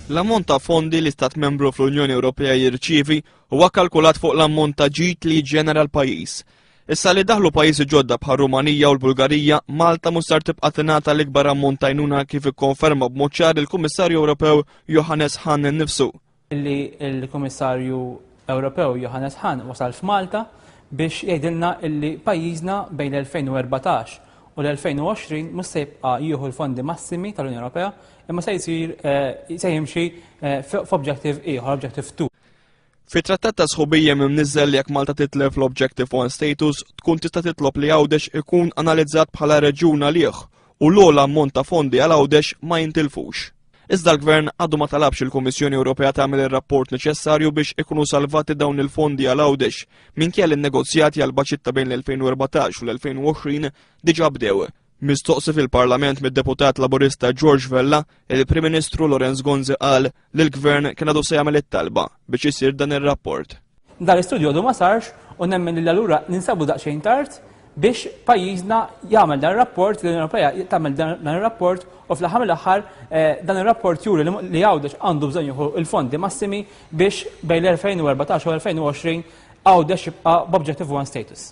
L-ammont ta' fondi li stat membru fl-Unjoni Ewropea jirċievi huwa kalkulat fuq l-ammont ta' ġid li jiġġenera l-pajjiż. Issa li daħlu pajjiżi ġodda bħal Rumanija u l-Bulgarija, Malta mhux sar tibqa' tingħata l-ikbar ammont ta' għajnuna kif ikkonferma b'mod ċar il-Kummissarju Ewropew Johannes Hahn innifsu. Il-Kummissarju Ewropew Johannes Hahn wasal f'Malta biex jgħidilna li pajjiżna bejn l-2014 u l-2020 mhux se jibqa' jieħu l-fondi massimi tal-Unjoni Ewropea imma se jimxi f'objective ieħor, Objective 2. Fit-trattat ta' sħubija mniżżel li jekk Malta titlef l-Objective 1 status tkun tista' titlob li Għawdex ikun analizzat bħala reġjun għalih u l-ogħla ammont ta' fondi għal Għawdex ma jintilfux. Iżda l-Gvern għadu ma talabx il-Kummissjoni Ewropea tagħmel ir-rapport neċessarju biex ikunu salvati dawn il-fondi għal Għawdex minkejja in-negozjati għal baġitta bejn l-2014 u l-2020 diġà bdew. Mistoqsi fil-Parlament mid-deputat Laburista George Vella, il-Prim Ministru Lorenz Gonzi qal li l-Gvern kien għadu se jagħmel it-talba biex isir dan ir-rapport. Dan l-istudju għadu ma sarx u nemmen li allura ninsabu daqsxejn tard biex pajjiżna jagħmel dan ir-rapport, l-Unjoni Ewropea tagħmel dan ir-rapport u fl-aħħar mill-aħħar dan ir-rapport juri li Għawdex għandu bżonn jieħu l-fondi massimi biex bejn l-2014 u l-2020 Għawdex jibqa' b'Objective 1 status.